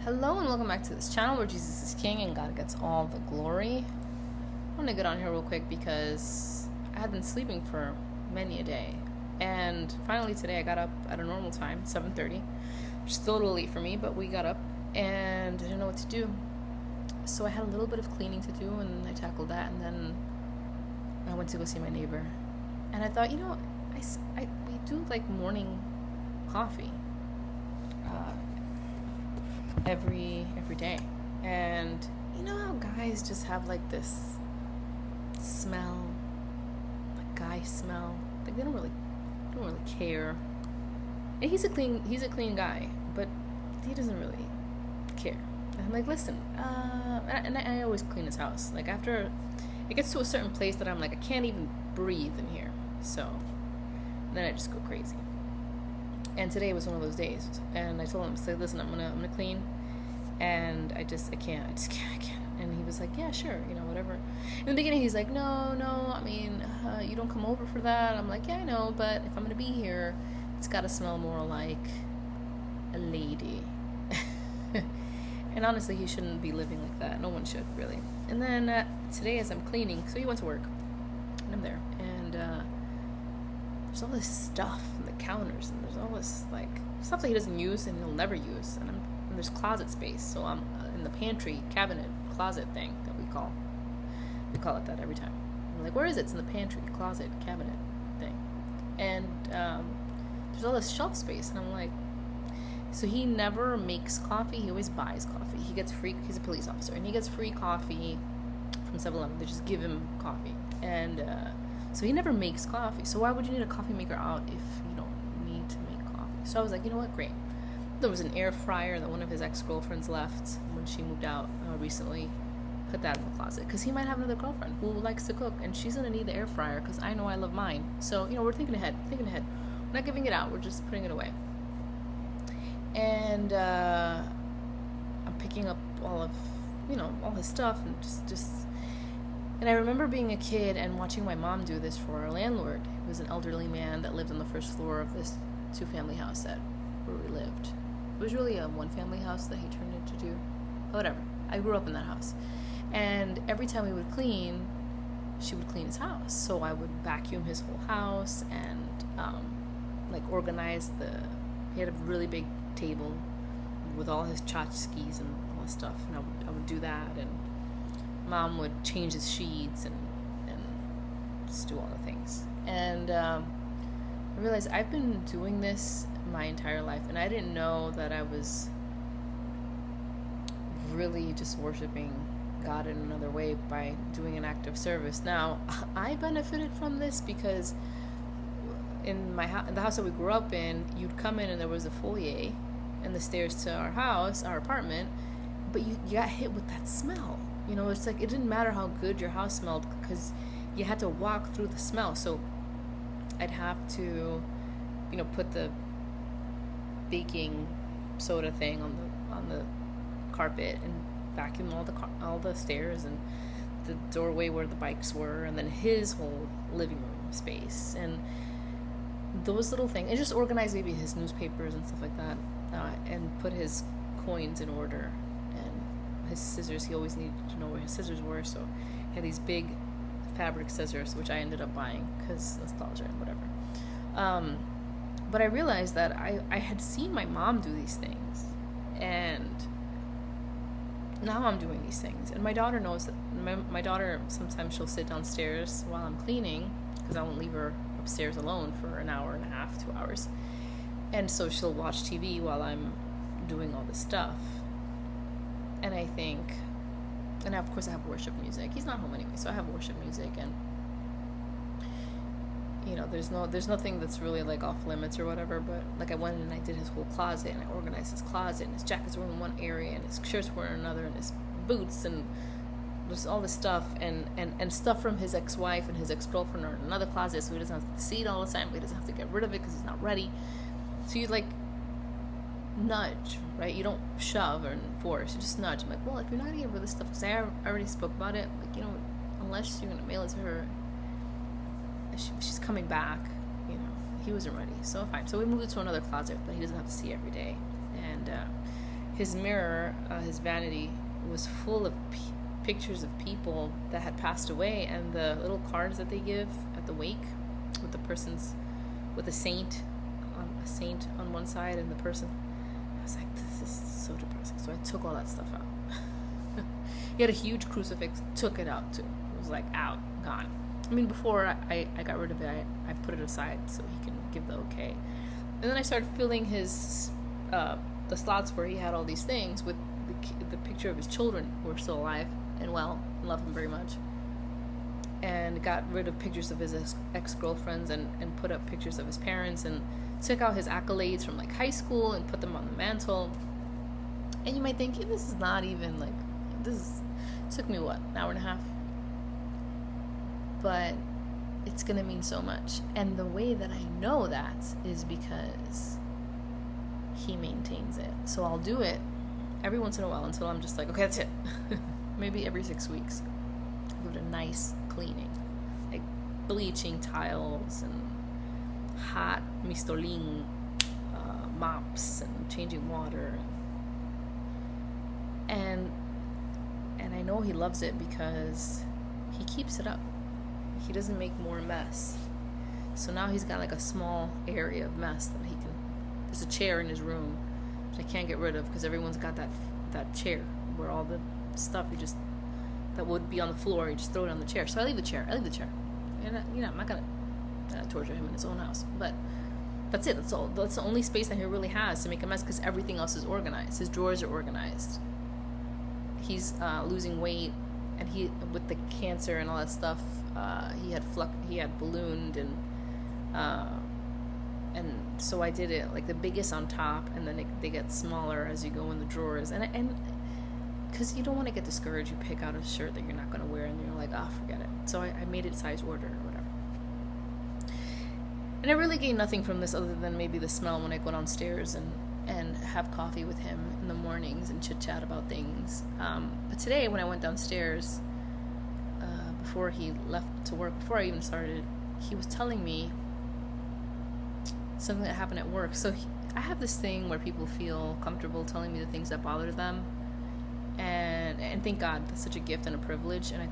Hello and welcome back to this channel where Jesus is King and God gets all the glory. I want to get on here real quick because I had been sleeping for many a day. And finally today I got up at a normal time, 7:30. Which is still a little late for me, but we got up and I didn't know what to do. So I had a little bit of cleaning to do and I tackled that, and then I went to go see my neighbor. And I thought, we do like morning coffee. Every day, and you know how guys just have like this smell, like guy smell, like they don't really care. And he's a clean guy, but he doesn't really care. And I'm like, listen, and I always clean his house. Like after it gets to a certain place that I'm like, I can't even breathe in here. So then I just go crazy. And today was one of those days, and I told him, say, listen, I'm gonna clean, and I can't. And he was like, yeah, sure, whatever. In the beginning, he's like, no, I mean, you don't come over for that. I'm like, yeah, I know, but if I'm gonna be here, it's gotta smell more like a lady. And honestly, he shouldn't be living like that. No one should, really. And then today, as I'm cleaning, so he went to work, and I'm there, and there's all this stuff on the counters, and there's all this like stuff that he doesn't use and he'll never use, and there's closet space, so I'm in the pantry cabinet closet thing that we call it that every time. I'm like, where is it? It's in the pantry closet cabinet thing, and there's all this shelf space, and I'm like, so he never makes coffee, he always buys coffee. He gets free, he's a police officer, and he gets free coffee from 7-Eleven. They just give him coffee, and so he never makes coffee. So why would you need a coffee maker out if you don't need to make coffee? So I was like, you know what, great. There was an air fryer that one of his ex-girlfriends left when she moved out recently. Put that in the closet because he might have another girlfriend who likes to cook, and she's gonna need the air fryer because I know I love mine. So we're thinking ahead. We're not giving it out, we're just putting it away. And I'm picking up all of all his stuff, and just and I remember being a kid and watching my mom do this for our landlord. He was an elderly man that lived on the first floor of this 2-family house where we lived. It was really a 1-family house that he turned into 2. Whatever. I grew up in that house. And every time we would clean, she would clean his house. So I would vacuum his whole house and organize he had a really big table with all his tchotchkes and all this stuff. And I would do that, and Mom would change his sheets and just do all the things. And I realized I've been doing this my entire life, and I didn't know that I was really just worshiping God in another way by doing an act of service. Now, I benefited from this because in the house that we grew up in, you'd come in and there was a foyer and the stairs to our apartment, but you got hit with that smell. It's like it didn't matter how good your house smelled because you had to walk through the smell. So I'd have to, put the baking soda thing on the carpet and vacuum all the stairs and the doorway where the bikes were, and then his whole living room space and those little things, and just organize maybe his newspapers and stuff like that, and put his coins in order. His scissors, he always needed to know where his scissors were, so he had these big fabric scissors, which I ended up buying because nostalgia and whatever. But I realized that I had seen my mom do these things, and now I'm doing these things. And my daughter knows that. My daughter, sometimes she'll sit downstairs while I'm cleaning because I won't leave her upstairs alone for an hour and a half, 2 hours, and so she'll watch TV while I'm doing all this stuff. And I think, and of course I have worship music. He's not home anyway, so I have worship music, and there's nothing that's really like off limits or whatever. But like I went and I did his whole closet, and I organized his closet, and his jackets were in one area, and his shirts were in another, and his boots, and there's all this stuff, and stuff from his ex-wife and his ex-girlfriend are in another closet, so he doesn't have to see it all the time, but he doesn't have to get rid of it because he's not ready. So you nudge, right? You don't shove or force, you just nudge. I'm like, well, if you're not gonna get rid of this stuff, because I already spoke about it, unless you're gonna mail it to her, she's coming back, he wasn't ready. So fine. So we moved it to another closet that he doesn't have to see every day. And his mirror, his vanity, was full of pictures of people that had passed away, and the little cards that they give at the wake with the person's, with a saint on one side and the person. I was like, this is so depressing. So I took all that stuff out. He had a huge crucifix, took it out too. It was like out, gone. I mean, before I got rid of it, I put it aside so he can give the okay. And then I started filling his the slots where he had all these things with the picture of his children who are still alive and well, and love him very much. And got rid of pictures of his ex-girlfriends and put up pictures of his parents, and took out his accolades from like high school and put them on the mantle. And you might think, this is not even like, took me what, an hour and a half? But it's gonna mean so much. And the way that I know that is because he maintains it. So I'll do it every once in a while until I'm just like, okay, that's it. Maybe every 6 weeks. Give it a nice cleaning. Like bleaching tiles and hot mistolin mops and changing water. And I know he loves it because he keeps it up. He doesn't make more mess. So now he's got like a small area of mess that he can. There's a chair in his room that I can't get rid of because everyone's got that chair where all the stuff that would be on the floor, you just throw it on the chair. So I leave the chair. And I'm not gonna torture him in his own house. But that's it. That's all. That's the only space that he really has to make a mess because everything else is organized. His drawers are organized. He's losing weight, and he, with the cancer and all that stuff, he had ballooned, and so I did it like the biggest on top, and then they get smaller as you go in the drawers, and because you don't want to get discouraged, you pick out a shirt that you're not going to wear, and you're like, forget it. So I made it size order or whatever. And I really gained nothing from this other than maybe the smell when I go downstairs and have coffee with him in the mornings and chit chat about things. But today when I went downstairs, before he left to work, before I even started, he was telling me something that happened at work. So I have this thing where people feel comfortable telling me the things that bother them, and thank God, that's such a gift and a privilege, and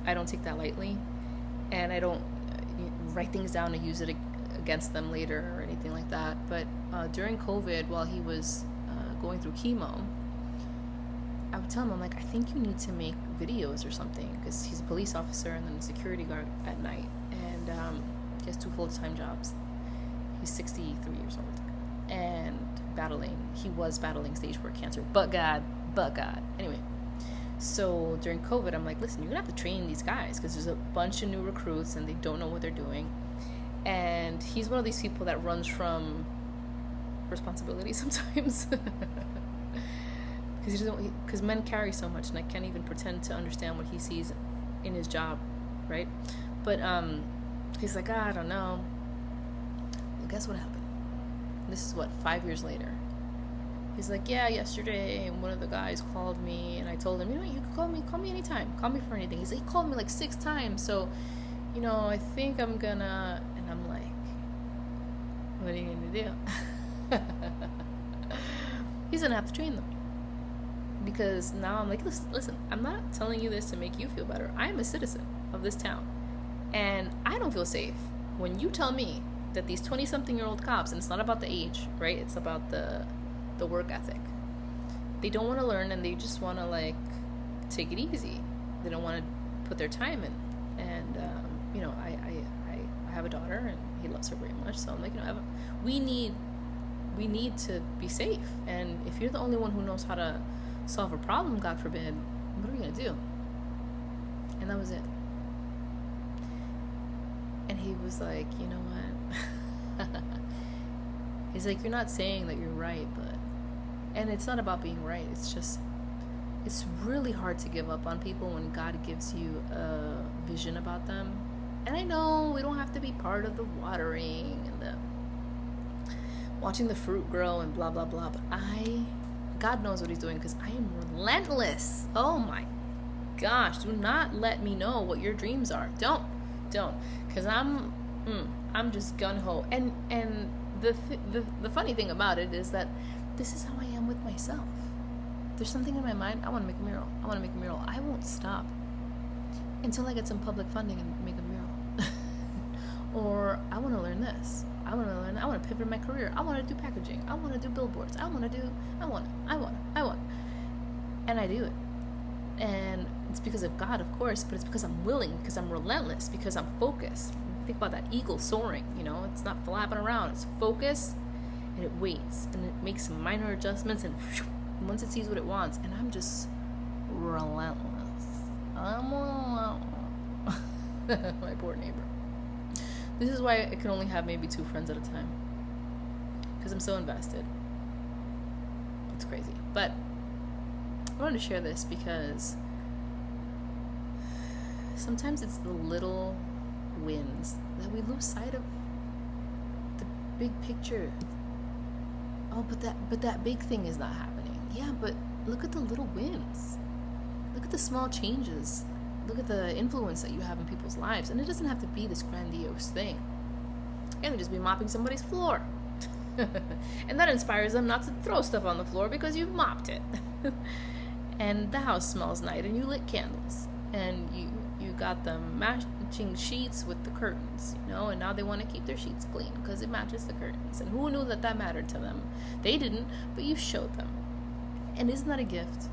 I don't take that lightly, and I don't write things down and use it against them later or anything like that. But during COVID, while he was going through chemo, I would tell him, I'm like, I think you need to make videos or something, because he's a police officer and then a security guard at night, and he has 2 full-time jobs. He's 63 years old and he was battling stage 4 cancer, but God. Anyway, so during COVID, I'm like, listen, you're gonna have to train these guys because there's a bunch of new recruits and they don't know what they're doing. And he's one of these people that runs from responsibility sometimes. Because men carry so much, and I can't even pretend to understand what he sees in his job, right? But he's like, I don't know. Well, guess what happened? This is 5 years later. He's like, yeah, yesterday one of the guys called me, and I told him, you can call me anytime, call me for anything. He's like, he called me like 6 times, so I think I'm gonna, and I'm like, what are you gonna do? He's gonna have to train them. Because now I'm like, listen, I'm not telling you this to make you feel better. I am a citizen of this town, and I don't feel safe when you tell me that these 20-something-year-old cops, and it's not about the age, right? It's about the work ethic. They don't want to learn, and they just want to like take it easy. They don't want to put their time in. And I have a daughter, and he loves her very much. So I'm like, we need to be safe. And if you're the only one who knows how to solve a problem, God forbid, what are we gonna do? And that was it. And he was like, you know what? He's like, you're not saying that you're right, and it's not about being right. It's just, it's really hard to give up on people when God gives you a vision about them. And I know we don't have to be part of the watering and the watching the fruit grow and blah, blah, blah. But God knows what he's doing, because I am relentless. Oh my gosh. Do not let me know what your dreams are. Don't. Because I'm just gung-ho. And the funny thing about it is that this is how I am with myself. there's something in my mind, I want to make a mural. I want to make a mural. I won't stop until I get some public funding and make a mural. Or I want to learn this. I want to learn. I want to pivot my career. I want to do packaging. I want to do billboards. I want. And I do it. And it's because of God, of course, but it's because I'm willing, because I'm relentless, because I'm focused. Think about that eagle soaring, it's not flapping around. It's focused, and it waits, and it makes some minor adjustments, and once it sees what it wants, and I'm just relentless. I'm relentless. My poor neighbor. This is why I can only have maybe 2 friends at a time, because I'm so invested. It's crazy. But I wanted to share this because sometimes it's the little wins that we lose sight of the big picture. Oh, but that big thing is not happening. Yeah, but look at the little wins. Look at the small changes. Look at the influence that you have in people's lives. And it doesn't have to be this grandiose thing. It can just be mopping somebody's floor. And that inspires them not to throw stuff on the floor because you've mopped it. And the house smells nice, and you lit candles, and you got them matching sheets with the curtains, and now they want to keep their sheets clean because it matches the curtains. And who knew that mattered to them? They didn't, but you showed them. And isn't that a gift?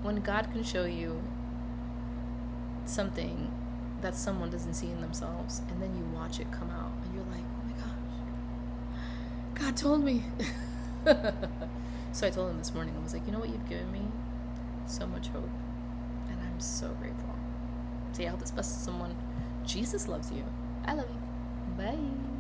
When God can show you something that someone doesn't see in themselves, and then you watch it come out, and you're like, oh my gosh, God told me. So I told him this morning, I was like, you know what you've given me? So much hope, and I'm so grateful. So yeah, I hope this blesses someone. Jesus loves you. I love you. Bye.